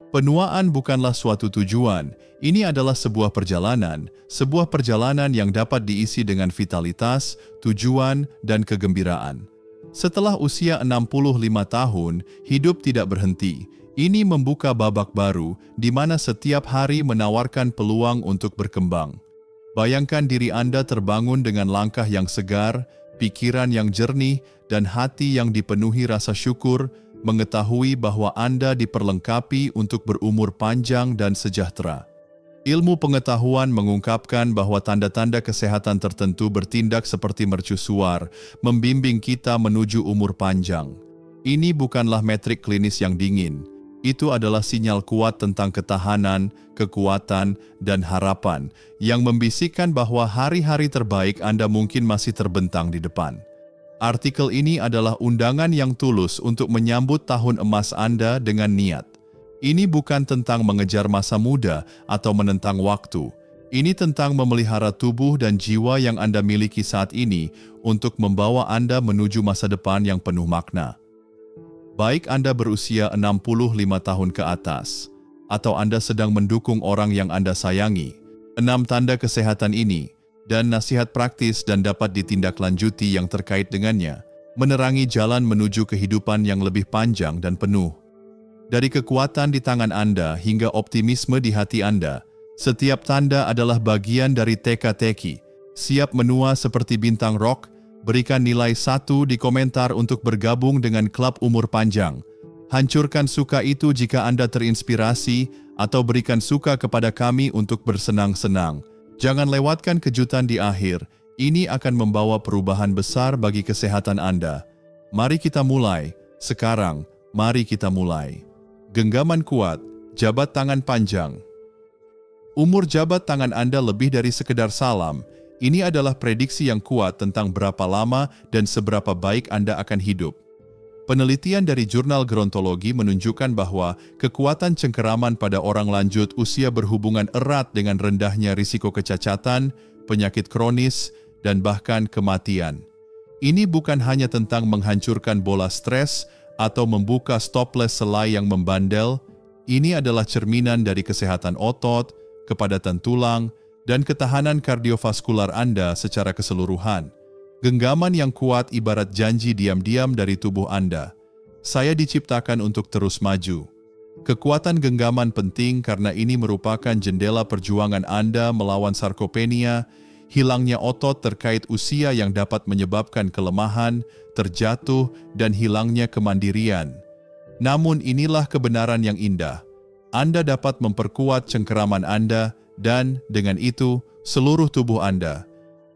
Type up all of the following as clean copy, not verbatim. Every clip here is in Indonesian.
Penuaan bukanlah suatu tujuan, ini adalah sebuah perjalanan yang dapat diisi dengan vitalitas, tujuan, dan kegembiraan. Setelah usia 65 tahun, hidup tidak berhenti. Ini membuka babak baru, di mana setiap hari menawarkan peluang untuk berkembang. Bayangkan diri Anda terbangun dengan langkah yang segar, pikiran yang jernih, dan hati yang dipenuhi rasa syukur, mengetahui bahwa Anda diperlengkapi untuk berumur panjang dan sejahtera. Ilmu pengetahuan mengungkapkan bahwa tanda-tanda kesehatan tertentu bertindak seperti mercusuar, membimbing kita menuju umur panjang. Ini bukanlah metrik klinis yang dingin. Itu adalah sinyal kuat tentang ketahanan, kekuatan, dan harapan yang membisikkan bahwa hari-hari terbaik Anda mungkin masih terbentang di depan. Artikel ini adalah undangan yang tulus untuk menyambut tahun emas Anda dengan niat. Ini bukan tentang mengejar masa muda atau menentang waktu. Ini tentang memelihara tubuh dan jiwa yang Anda miliki saat ini untuk membawa Anda menuju masa depan yang penuh makna. Baik Anda berusia 65 tahun ke atas, atau Anda sedang mendukung orang yang Anda sayangi, 6 tanda kesehatan ini dan nasihat praktis dan dapat ditindaklanjuti yang terkait dengannya, menerangi jalan menuju kehidupan yang lebih panjang dan penuh. Dari kekuatan di tangan Anda hingga optimisme di hati Anda, setiap tanda adalah bagian dari teka-teki. Siap menua seperti bintang rock, berikan nilai 1 di komentar untuk bergabung dengan klub umur panjang. Hancurkan suka itu jika Anda terinspirasi atau berikan suka kepada kami untuk bersenang-senang. Jangan lewatkan kejutan di akhir, ini akan membawa perubahan besar bagi kesehatan Anda. Mari kita mulai, sekarang, mari kita mulai. Genggaman kuat, jabat tangan panjang. Umur jabat tangan Anda lebih dari sekedar salam, ini adalah prediksi yang kuat tentang berapa lama dan seberapa baik Anda akan hidup. Penelitian dari jurnal gerontologi menunjukkan bahwa kekuatan cengkeraman pada orang lanjut usia berhubungan erat dengan rendahnya risiko kecacatan, penyakit kronis, dan bahkan kematian. Ini bukan hanya tentang menghancurkan bola stres atau membuka stopless selai yang membandel, ini adalah cerminan dari kesehatan otot, kepadatan tulang, dan ketahanan kardiovaskular Anda secara keseluruhan. Genggaman yang kuat ibarat janji diam-diam dari tubuh Anda. Saya diciptakan untuk terus maju. Kekuatan genggaman penting karena ini merupakan jendela perjuangan Anda melawan sarkopenia, hilangnya otot terkait usia yang dapat menyebabkan kelemahan, terjatuh, dan hilangnya kemandirian. Namun inilah kebenaran yang indah. Anda dapat memperkuat cengkeraman Anda dan dengan itu seluruh tubuh Anda.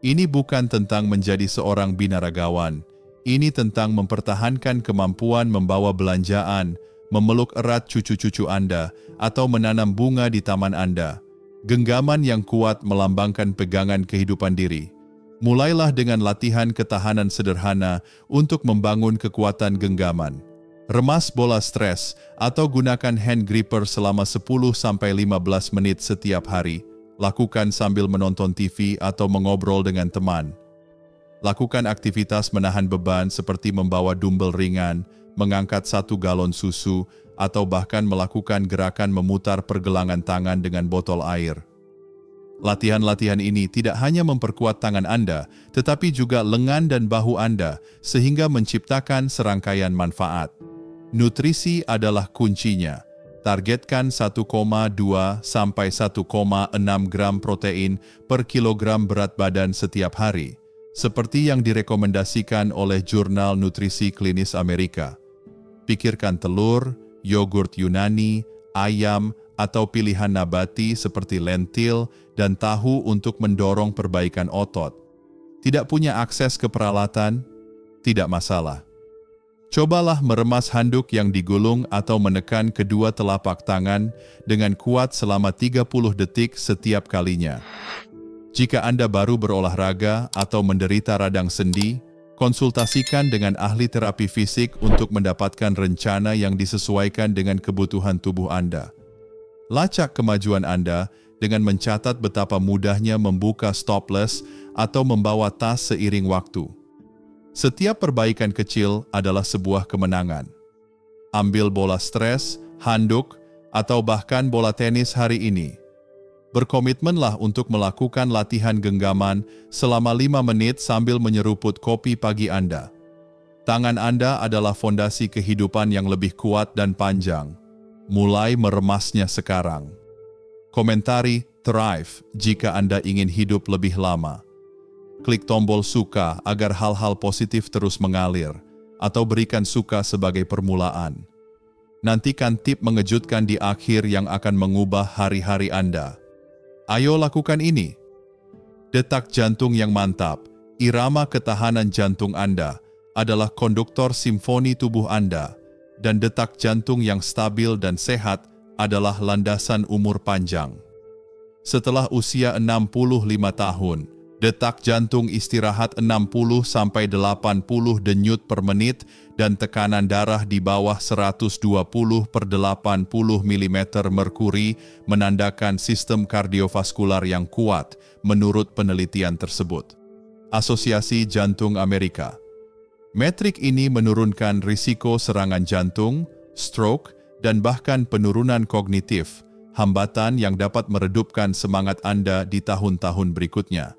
Ini bukan tentang menjadi seorang binaragawan. Ini tentang mempertahankan kemampuan membawa belanjaan, memeluk erat cucu-cucu Anda, atau menanam bunga di taman Anda. Genggaman yang kuat melambangkan pegangan kehidupan diri. Mulailah dengan latihan ketahanan sederhana untuk membangun kekuatan genggaman. Remas bola stres atau gunakan hand gripper selama 10-15 menit setiap hari. Lakukan sambil menonton TV atau mengobrol dengan teman. Lakukan aktivitas menahan beban seperti membawa dumbbell ringan, mengangkat 1 galon susu, atau bahkan melakukan gerakan memutar pergelangan tangan dengan botol air. Latihan-latihan ini tidak hanya memperkuat tangan Anda, tetapi juga lengan dan bahu Anda, sehingga menciptakan serangkaian manfaat. Nutrisi adalah kuncinya. Targetkan 1,2 sampai 1,6 gram protein per kilogram berat badan setiap hari, seperti yang direkomendasikan oleh Jurnal Nutrisi Klinis Amerika. Pikirkan telur, yogurt Yunani, ayam, atau pilihan nabati seperti lentil dan tahu untuk mendorong perbaikan otot. Tidak punya akses ke peralatan? Tidak masalah. Cobalah meremas handuk yang digulung atau menekan kedua telapak tangan dengan kuat selama 30 detik setiap kalinya. Jika Anda baru berolahraga atau menderita radang sendi, konsultasikan dengan ahli terapi fisik untuk mendapatkan rencana yang disesuaikan dengan kebutuhan tubuh Anda. Lacak kemajuan Anda dengan mencatat betapa mudahnya membuka stopless atau membawa tas seiring waktu. Setiap perbaikan kecil adalah sebuah kemenangan. Ambil bola stres, handuk, atau bahkan bola tenis hari ini. Berkomitmenlah untuk melakukan latihan genggaman selama 5 menit sambil menyeruput kopi pagi Anda. Tangan Anda adalah fondasi kehidupan yang lebih kuat dan panjang. Mulai meremasnya sekarang. Komentari Thrive jika Anda ingin hidup lebih lama. Klik tombol suka agar hal-hal positif terus mengalir, atau berikan suka sebagai permulaan. Nantikan tip mengejutkan di akhir yang akan mengubah hari-hari Anda. Ayo lakukan ini. Detak jantung yang mantap, irama ketahanan jantung Anda, adalah konduktor simfoni tubuh Anda, dan detak jantung yang stabil dan sehat adalah landasan umur panjang. Setelah usia 65 tahun, detak jantung istirahat 60-80 denyut per menit dan tekanan darah di bawah 120/80 mm merkuri menandakan sistem kardiovaskular yang kuat menurut penelitian tersebut. Asosiasi Jantung Amerika. Metrik ini menurunkan risiko serangan jantung, stroke, dan bahkan penurunan kognitif, hambatan yang dapat meredupkan semangat Anda di tahun-tahun berikutnya.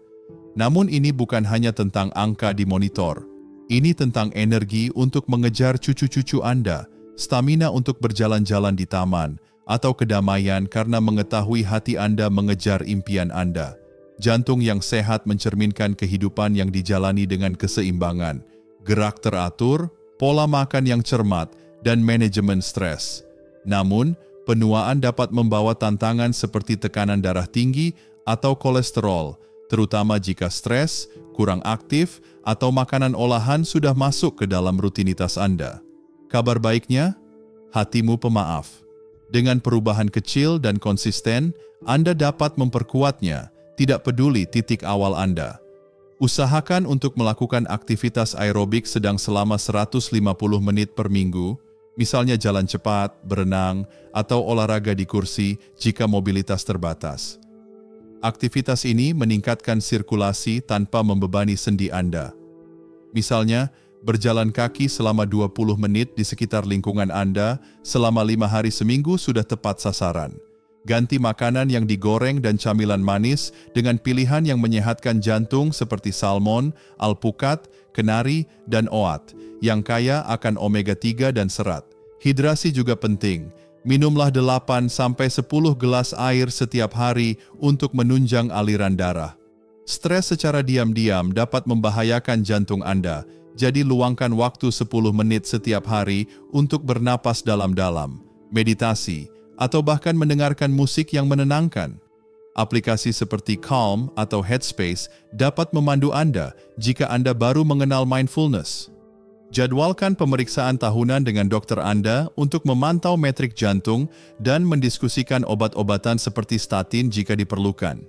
Namun ini bukan hanya tentang angka di monitor. Ini tentang energi untuk mengejar cucu-cucu Anda, stamina untuk berjalan-jalan di taman, atau kedamaian karena mengetahui hati Anda mengejar impian Anda. Jantung yang sehat mencerminkan kehidupan yang dijalani dengan keseimbangan, gerak teratur, pola makan yang cermat, dan manajemen stres. Namun, penuaan dapat membawa tantangan seperti tekanan darah tinggi atau kolesterol, terutama jika stres, kurang aktif, atau makanan olahan sudah masuk ke dalam rutinitas Anda. Kabar baiknya, hatimu pemaaf. Dengan perubahan kecil dan konsisten, Anda dapat memperkuatnya, tidak peduli titik awal Anda. Usahakan untuk melakukan aktivitas aerobik sedang selama 150 menit per minggu, misalnya jalan cepat, berenang, atau olahraga di kursi jika mobilitas terbatas. Aktivitas ini meningkatkan sirkulasi tanpa membebani sendi Anda. Misalnya, berjalan kaki selama 20 menit di sekitar lingkungan Anda selama 5 hari seminggu sudah tepat sasaran. Ganti makanan yang digoreng dan camilan manis dengan pilihan yang menyehatkan jantung seperti salmon, alpukat, kenari, dan oat, yang kaya akan omega-3 dan serat. Hidrasi juga penting. Minumlah 8-10 gelas air setiap hari untuk menunjang aliran darah. Stres secara diam-diam dapat membahayakan jantung Anda, jadi luangkan waktu 10 menit setiap hari untuk bernapas dalam-dalam, meditasi, atau bahkan mendengarkan musik yang menenangkan. Aplikasi seperti Calm atau Headspace dapat memandu Anda jika Anda baru mengenal mindfulness. Jadwalkan pemeriksaan tahunan dengan dokter Anda untuk memantau metrik jantung dan mendiskusikan obat-obatan seperti statin jika diperlukan.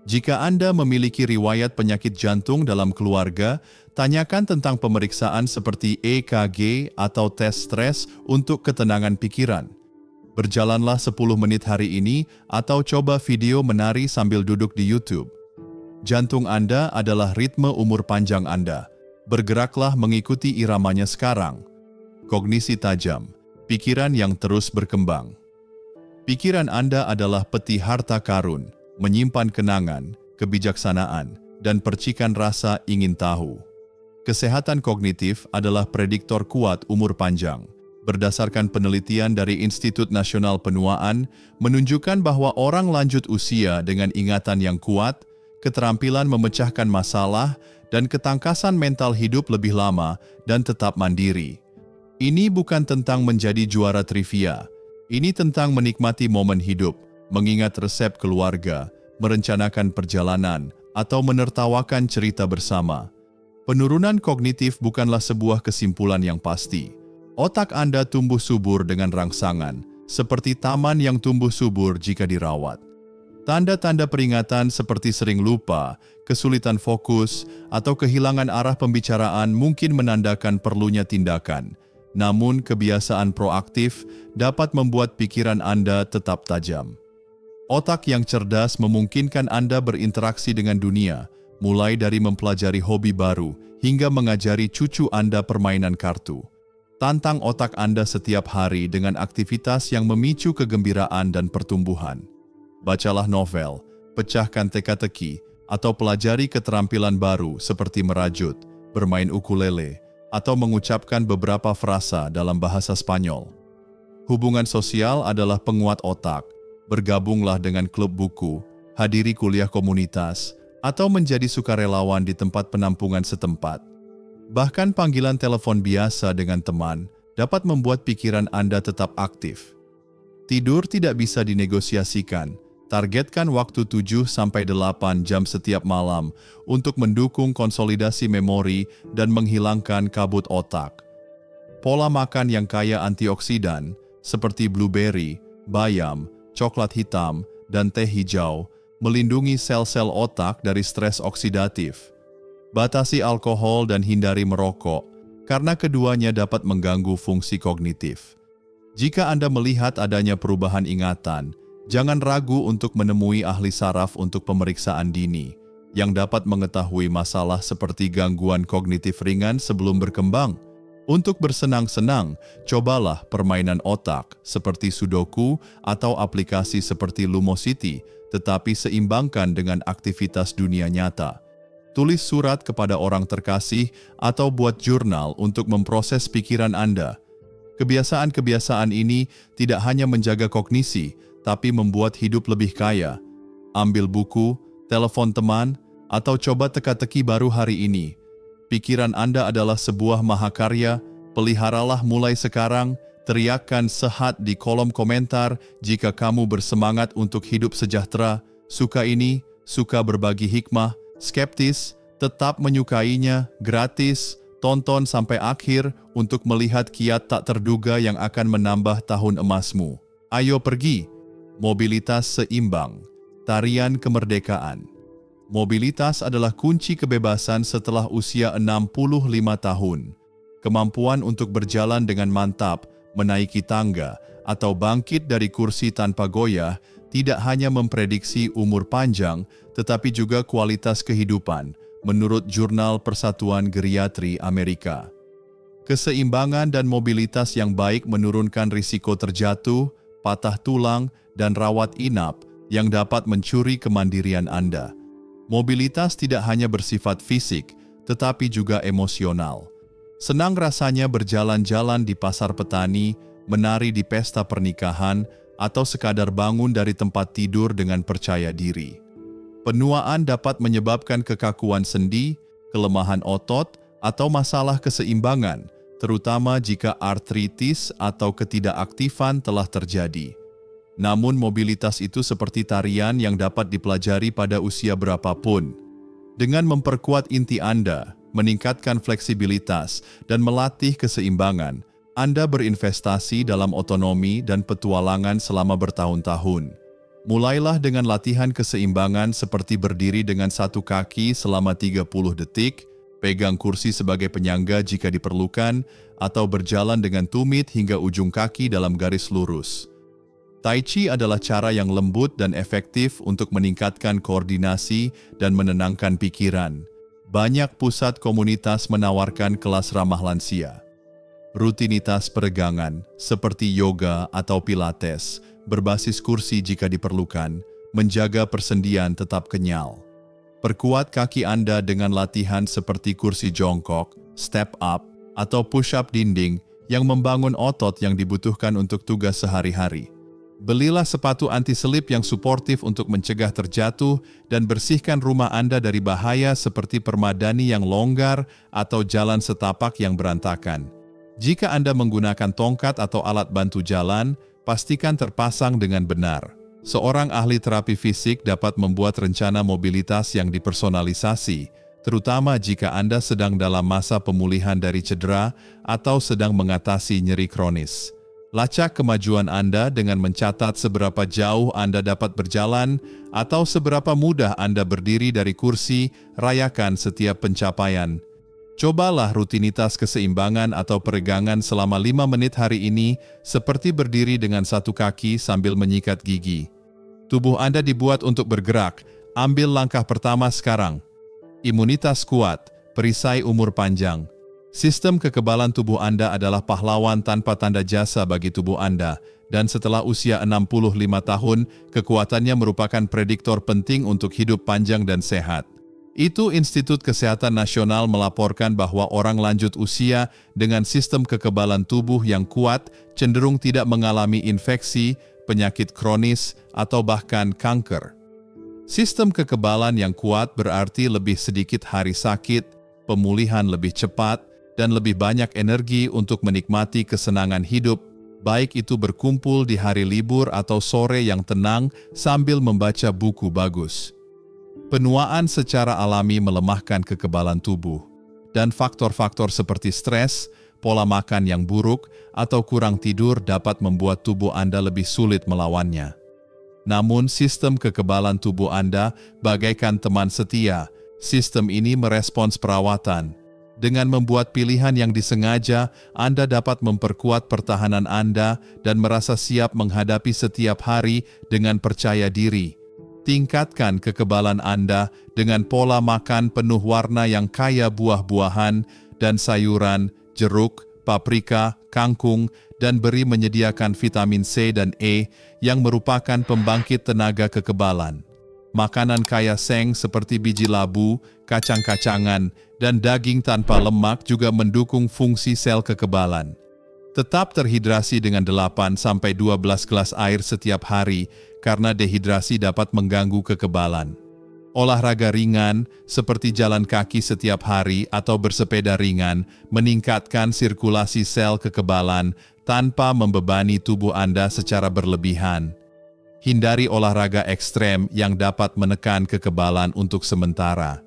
Jika Anda memiliki riwayat penyakit jantung dalam keluarga, tanyakan tentang pemeriksaan seperti EKG atau tes stres untuk ketenangan pikiran. Berjalanlah 10 menit hari ini atau coba video menari sambil duduk di YouTube. Jantung Anda adalah ritme umur panjang Anda. Bergeraklah mengikuti iramanya sekarang. Kognisi tajam, pikiran yang terus berkembang. Pikiran Anda adalah peti harta karun, menyimpan kenangan, kebijaksanaan, dan percikan rasa ingin tahu. Kesehatan kognitif adalah prediktor kuat umur panjang. Berdasarkan penelitian dari Institut Nasional Penuaan, menunjukkan bahwa orang lanjut usia dengan ingatan yang kuat, keterampilan memecahkan masalah, dan ketangkasan mental hidup lebih lama dan tetap mandiri. Ini bukan tentang menjadi juara trivia. Ini tentang menikmati momen hidup, mengingat resep keluarga, merencanakan perjalanan, atau menertawakan cerita bersama. Penurunan kognitif bukanlah sebuah kesimpulan yang pasti. Otak Anda tumbuh subur dengan rangsangan, seperti taman yang tumbuh subur jika dirawat. Tanda-tanda peringatan seperti sering lupa, kesulitan fokus, atau kehilangan arah pembicaraan mungkin menandakan perlunya tindakan. Namun, kebiasaan proaktif dapat membuat pikiran Anda tetap tajam. Otak yang cerdas memungkinkan Anda berinteraksi dengan dunia, mulai dari mempelajari hobi baru hingga mengajari cucu Anda permainan kartu. Tantang otak Anda setiap hari dengan aktivitas yang memicu kegembiraan dan pertumbuhan. Bacalah novel, pecahkan teka-teki, atau pelajari keterampilan baru seperti merajut, bermain ukulele, atau mengucapkan beberapa frasa dalam bahasa Spanyol. Hubungan sosial adalah penguat otak. Bergabunglah dengan klub buku, hadiri kuliah komunitas, atau menjadi sukarelawan di tempat penampungan setempat. Bahkan panggilan telepon biasa dengan teman dapat membuat pikiran Anda tetap aktif. Tidur tidak bisa dinegosiasikan. Targetkan waktu 7-8 jam setiap malam untuk mendukung konsolidasi memori dan menghilangkan kabut otak. Pola makan yang kaya antioksidan seperti blueberry, bayam, coklat hitam, dan teh hijau melindungi sel-sel otak dari stres oksidatif. Batasi alkohol dan hindari merokok, karena keduanya dapat mengganggu fungsi kognitif. Jika Anda melihat adanya perubahan ingatan, jangan ragu untuk menemui ahli saraf untuk pemeriksaan dini, yang dapat mengetahui masalah seperti gangguan kognitif ringan sebelum berkembang. Untuk bersenang-senang, cobalah permainan otak seperti Sudoku atau aplikasi seperti Lumosity, tetapi seimbangkan dengan aktivitas dunia nyata. Tulis surat kepada orang terkasih atau buat jurnal untuk memproses pikiran Anda. Kebiasaan-kebiasaan ini tidak hanya menjaga kognisi, tapi membuat hidup lebih kaya. Ambil buku, telepon teman, atau coba teka-teki baru hari ini. Pikiran Anda adalah sebuah mahakarya, peliharalah mulai sekarang, teriakkan sehat di kolom komentar jika kamu bersemangat untuk hidup sejahtera, suka ini, suka berbagi hikmah, skeptis, tetap menyukainya, gratis, tonton sampai akhir untuk melihat kiat tak terduga yang akan menambah tahun emasmu. Ayo pergi, mobilitas seimbang, tarian kemerdekaan. Mobilitas adalah kunci kebebasan setelah usia 65 tahun. Kemampuan untuk berjalan dengan mantap, menaiki tangga, atau bangkit dari kursi tanpa goyah tidak hanya memprediksi umur panjang, tetapi juga kualitas kehidupan, menurut Jurnal Persatuan Geriatri Amerika. Keseimbangan dan mobilitas yang baik menurunkan risiko terjatuh, patah tulang, dan rawat inap yang dapat mencuri kemandirian Anda. Mobilitas tidak hanya bersifat fisik, tetapi juga emosional. Senang rasanya berjalan-jalan di pasar petani, menari di pesta pernikahan, atau sekadar bangun dari tempat tidur dengan percaya diri. Penuaan dapat menyebabkan kekakuan sendi, kelemahan otot, atau masalah keseimbangan, terutama jika artritis atau ketidakaktifan telah terjadi. Namun mobilitas itu seperti tarian yang dapat dipelajari pada usia berapapun. Dengan memperkuat inti Anda, meningkatkan fleksibilitas, dan melatih keseimbangan, Anda berinvestasi dalam otonomi dan petualangan selama bertahun-tahun. Mulailah dengan latihan keseimbangan seperti berdiri dengan satu kaki selama 30 detik, pegang kursi sebagai penyangga jika diperlukan, atau berjalan dengan tumit hingga ujung kaki dalam garis lurus. Tai Chi adalah cara yang lembut dan efektif untuk meningkatkan koordinasi dan menenangkan pikiran. Banyak pusat komunitas menawarkan kelas ramah lansia. Rutinitas peregangan, seperti yoga atau pilates, berbasis kursi jika diperlukan, menjaga persendian tetap kenyal. Perkuat kaki Anda dengan latihan seperti kursi jongkok, step up, atau push-up dinding yang membangun otot yang dibutuhkan untuk tugas sehari-hari. Belilah sepatu anti-selip yang suportif untuk mencegah terjatuh dan bersihkan rumah Anda dari bahaya seperti permadani yang longgar atau jalan setapak yang berantakan. Jika Anda menggunakan tongkat atau alat bantu jalan, pastikan terpasang dengan benar. Seorang ahli terapi fisik dapat membuat rencana mobilitas yang dipersonalisasi, terutama jika Anda sedang dalam masa pemulihan dari cedera atau sedang mengatasi nyeri kronis. Lacak kemajuan Anda dengan mencatat seberapa jauh Anda dapat berjalan atau seberapa mudah Anda berdiri dari kursi, rayakan setiap pencapaian. Cobalah rutinitas keseimbangan atau peregangan selama 5 menit hari ini seperti berdiri dengan satu kaki sambil menyikat gigi. Tubuh Anda dibuat untuk bergerak, ambil langkah pertama sekarang. Imunitas kuat, perisai umur panjang. Sistem kekebalan tubuh Anda adalah pahlawan tanpa tanda jasa bagi tubuh Anda, dan setelah usia 65 tahun, kekuatannya merupakan prediktor penting untuk hidup panjang dan sehat. Itu Institut Kesehatan Nasional melaporkan bahwa orang lanjut usia dengan sistem kekebalan tubuh yang kuat cenderung tidak mengalami infeksi, penyakit kronis, atau bahkan kanker. Sistem kekebalan yang kuat berarti lebih sedikit hari sakit, pemulihan lebih cepat, dan lebih banyak energi untuk menikmati kesenangan hidup, baik itu berkumpul di hari libur atau sore yang tenang sambil membaca buku bagus. Penuaan secara alami melemahkan kekebalan tubuh, dan faktor-faktor seperti stres, pola makan yang buruk, atau kurang tidur dapat membuat tubuh Anda lebih sulit melawannya. Namun, sistem kekebalan tubuh Anda bagaikan teman setia. Sistem ini merespons perawatan. Dengan membuat pilihan yang disengaja, Anda dapat memperkuat pertahanan Anda dan merasa siap menghadapi setiap hari dengan percaya diri. Tingkatkan kekebalan Anda dengan pola makan penuh warna yang kaya buah-buahan dan sayuran, jeruk, paprika, kangkung, dan beri menyediakan vitamin C dan E yang merupakan pembangkit tenaga kekebalan. Makanan kaya seng seperti biji labu, kacang-kacangan, dan daging tanpa lemak juga mendukung fungsi sel kekebalan. Tetap terhidrasi dengan 8-12 gelas air setiap hari karena dehidrasi dapat mengganggu kekebalan. Olahraga ringan seperti jalan kaki setiap hari atau bersepeda ringan meningkatkan sirkulasi sel kekebalan tanpa membebani tubuh Anda secara berlebihan. Hindari olahraga ekstrem yang dapat menekan kekebalan untuk sementara.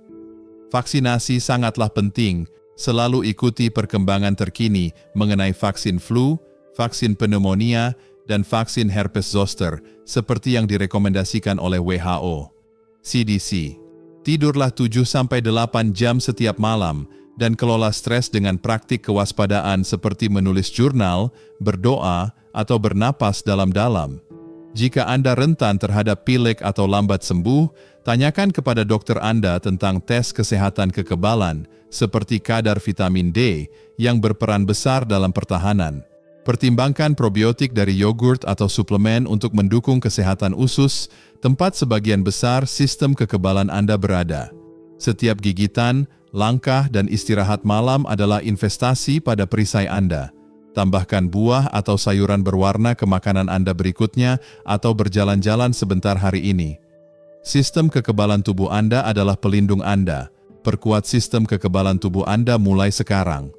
Vaksinasi sangatlah penting, selalu ikuti perkembangan terkini mengenai vaksin flu, vaksin pneumonia, dan vaksin herpes zoster, seperti yang direkomendasikan oleh WHO. CDC. Tidurlah 7-8 jam setiap malam, dan kelola stres dengan praktik kewaspadaan seperti menulis jurnal, berdoa, atau bernapas dalam-dalam. Jika Anda rentan terhadap pilek atau lambat sembuh, tanyakan kepada dokter Anda tentang tes kesehatan kekebalan, seperti kadar vitamin D yang berperan besar dalam pertahanan. Pertimbangkan probiotik dari yogurt atau suplemen untuk mendukung kesehatan usus, tempat sebagian besar sistem kekebalan Anda berada. Setiap gigitan, langkah, dan istirahat malam adalah investasi pada perisai Anda. Tambahkan buah atau sayuran berwarna ke makanan Anda berikutnya atau berjalan-jalan sebentar hari ini. Sistem kekebalan tubuh Anda adalah pelindung Anda. Perkuat sistem kekebalan tubuh Anda mulai sekarang.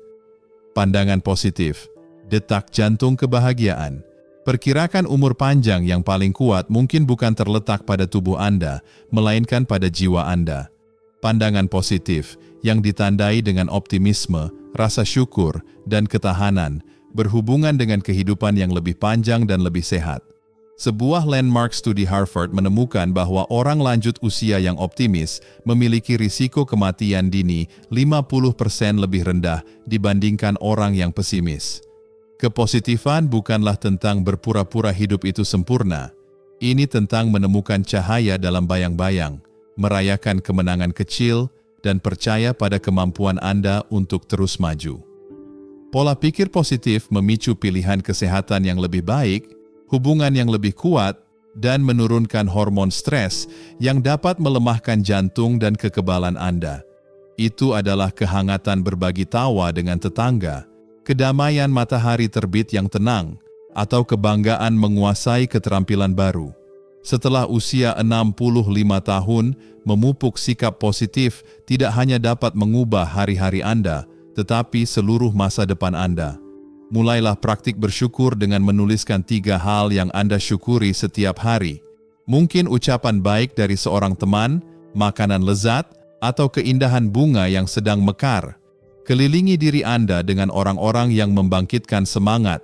Pandangan positif. Detak jantung kebahagiaan. Perkirakan umur panjang yang paling kuat mungkin bukan terletak pada tubuh Anda, melainkan pada jiwa Anda. Pandangan positif yang ditandai dengan optimisme, rasa syukur, dan ketahanan berhubungan dengan kehidupan yang lebih panjang dan lebih sehat. Sebuah landmark studi Harvard menemukan bahwa orang lanjut usia yang optimis memiliki risiko kematian dini 50% lebih rendah dibandingkan orang yang pesimis. Kepositifan bukanlah tentang berpura-pura hidup itu sempurna. Ini tentang menemukan cahaya dalam bayang-bayang, merayakan kemenangan kecil, dan percaya pada kemampuan Anda untuk terus maju. Pola pikir positif memicu pilihan kesehatan yang lebih baik, hubungan yang lebih kuat, dan menurunkan hormon stres yang dapat melemahkan jantung dan kekebalan Anda. Itu adalah kehangatan berbagi tawa dengan tetangga, kedamaian matahari terbit yang tenang, atau kebanggaan menguasai keterampilan baru. Setelah usia 65 tahun, memupuk sikap positif tidak hanya dapat mengubah hari-hari Anda, tetapi seluruh masa depan Anda. Mulailah praktik bersyukur dengan menuliskan 3 hal yang Anda syukuri setiap hari. Mungkin ucapan baik dari seorang teman, makanan lezat, atau keindahan bunga yang sedang mekar. Kelilingi diri Anda dengan orang-orang yang membangkitkan semangat.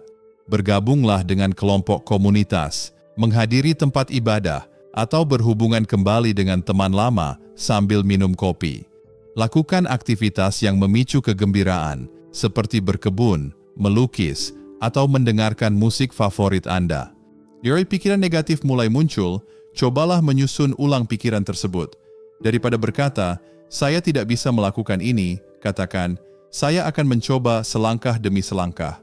Bergabunglah dengan kelompok komunitas, menghadiri tempat ibadah, atau berhubungan kembali dengan teman lama sambil minum kopi. Lakukan aktivitas yang memicu kegembiraan, seperti berkebun, melukis, atau mendengarkan musik favorit Anda. Jika pikiran negatif mulai muncul, cobalah menyusun ulang pikiran tersebut. Daripada berkata, "Saya tidak bisa melakukan ini," katakan, Saya akan mencoba selangkah demi selangkah.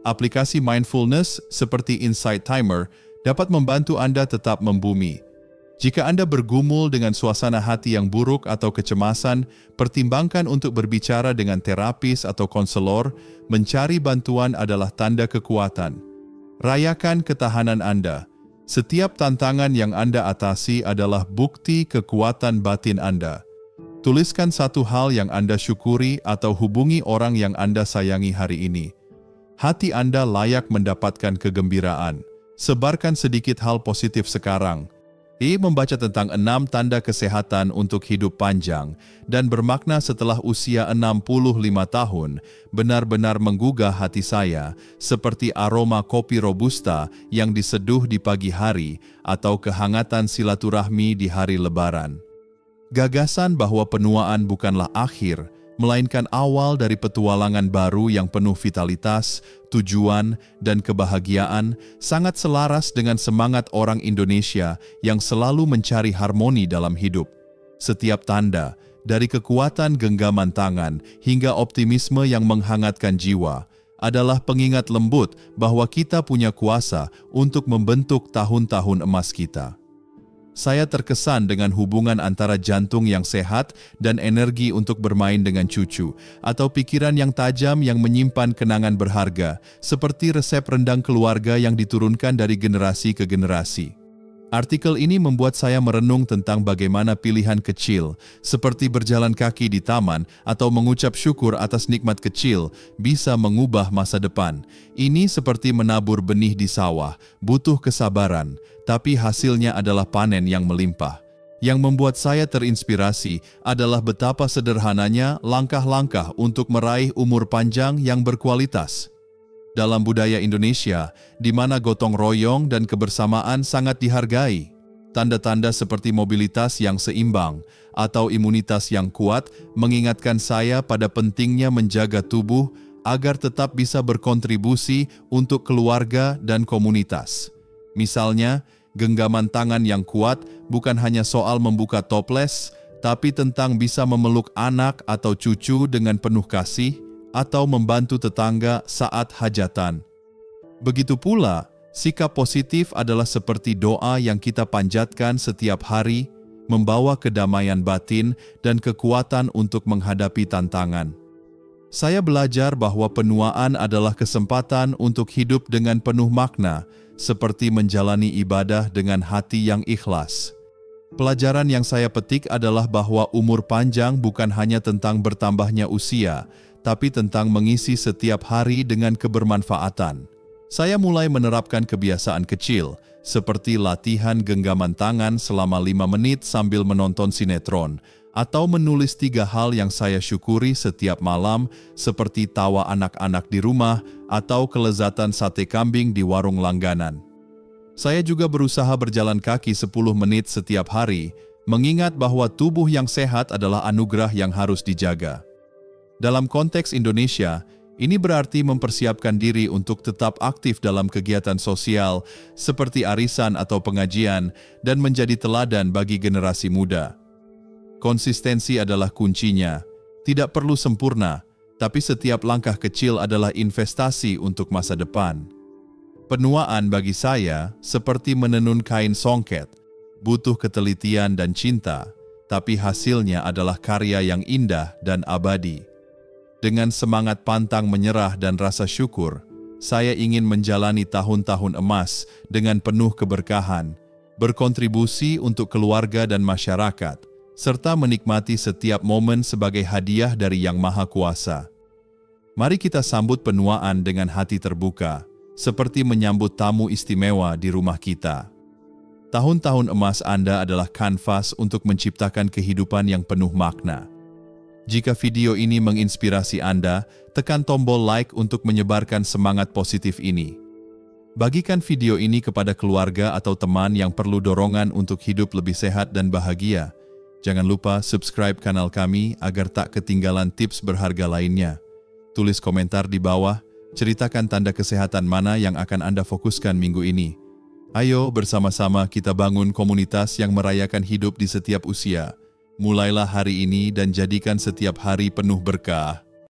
Aplikasi mindfulness seperti Insight Timer dapat membantu Anda tetap membumi. Jika Anda bergumul dengan suasana hati yang buruk atau kecemasan, pertimbangkan untuk berbicara dengan terapis atau konselor. Mencari bantuan adalah tanda kekuatan. Rayakan ketahanan Anda. Setiap tantangan yang Anda atasi adalah bukti kekuatan batin Anda. Tuliskan satu hal yang Anda syukuri atau hubungi orang yang Anda sayangi hari ini. Hati Anda layak mendapatkan kegembiraan. Sebarkan sedikit hal positif sekarang. Membaca tentang 6 tanda kesehatan untuk hidup panjang dan bermakna setelah usia 65 tahun benar-benar menggugah hati saya seperti aroma kopi robusta yang diseduh di pagi hari atau kehangatan silaturahmi di hari Lebaran. Gagasan bahwa penuaan bukanlah akhir, melainkan awal dari petualangan baru yang penuh vitalitas, tujuan, dan kebahagiaan, sangat selaras dengan semangat orang Indonesia yang selalu mencari harmoni dalam hidup. Setiap tanda, dari kekuatan genggaman tangan hingga optimisme yang menghangatkan jiwa, adalah pengingat lembut bahwa kita punya kuasa untuk membentuk tahun-tahun emas kita. Saya terkesan dengan hubungan antara jantung yang sehat dan energi untuk bermain dengan cucu, atau pikiran yang tajam yang menyimpan kenangan berharga, seperti resep rendang keluarga yang diturunkan dari generasi ke generasi. Artikel ini membuat saya merenung tentang bagaimana pilihan kecil, seperti berjalan kaki di taman atau mengucap syukur atas nikmat kecil, bisa mengubah masa depan. Ini seperti menabur benih di sawah, butuh kesabaran, tapi hasilnya adalah panen yang melimpah. Yang membuat saya terinspirasi adalah betapa sederhananya langkah-langkah untuk meraih umur panjang yang berkualitas. Dalam budaya Indonesia, di mana gotong royong dan kebersamaan sangat dihargai, tanda-tanda seperti mobilitas yang seimbang atau imunitas yang kuat mengingatkan saya pada pentingnya menjaga tubuh agar tetap bisa berkontribusi untuk keluarga dan komunitas. Misalnya, genggaman tangan yang kuat bukan hanya soal membuka toples, tapi tentang bisa memeluk anak atau cucu dengan penuh kasih, atau membantu tetangga saat hajatan. Begitu pula, sikap positif adalah seperti doa yang kita panjatkan setiap hari, membawa kedamaian batin dan kekuatan untuk menghadapi tantangan. Saya belajar bahwa penuaan adalah kesempatan untuk hidup dengan penuh makna, seperti menjalani ibadah dengan hati yang ikhlas. Pelajaran yang saya petik adalah bahwa umur panjang bukan hanya tentang bertambahnya usia, tapi tentang mengisi setiap hari dengan kebermanfaatan. Saya mulai menerapkan kebiasaan kecil, seperti latihan genggaman tangan selama 5 menit sambil menonton sinetron, atau menulis 3 hal yang saya syukuri setiap malam, seperti tawa anak-anak di rumah atau kelezatan sate kambing di warung langganan. Saya juga berusaha berjalan kaki 10 menit setiap hari, mengingat bahwa tubuh yang sehat adalah anugerah yang harus dijaga. Dalam konteks Indonesia, ini berarti mempersiapkan diri untuk tetap aktif dalam kegiatan sosial seperti arisan atau pengajian dan menjadi teladan bagi generasi muda. Konsistensi adalah kuncinya. Tidak perlu sempurna, tapi setiap langkah kecil adalah investasi untuk masa depan. Penuaan bagi saya seperti menenun kain songket, butuh ketelitian dan cinta, tapi hasilnya adalah karya yang indah dan abadi. Dengan semangat pantang menyerah dan rasa syukur, saya ingin menjalani tahun-tahun emas dengan penuh keberkahan, berkontribusi untuk keluarga dan masyarakat, serta menikmati setiap momen sebagai hadiah dari Yang Maha Kuasa. Mari kita sambut penuaan dengan hati terbuka, seperti menyambut tamu istimewa di rumah kita. Tahun-tahun emas Anda adalah kanvas untuk menciptakan kehidupan yang penuh makna. Jika video ini menginspirasi Anda, tekan tombol like untuk menyebarkan semangat positif ini. Bagikan video ini kepada keluarga atau teman yang perlu dorongan untuk hidup lebih sehat dan bahagia. Jangan lupa subscribe kanal kami agar tak ketinggalan tips berharga lainnya. Tulis komentar di bawah, ceritakan tanda kesehatan mana yang akan Anda fokuskan minggu ini. Ayo bersama-sama kita bangun komunitas yang merayakan hidup di setiap usia. Mulailah hari ini dan jadikan setiap hari penuh berkah.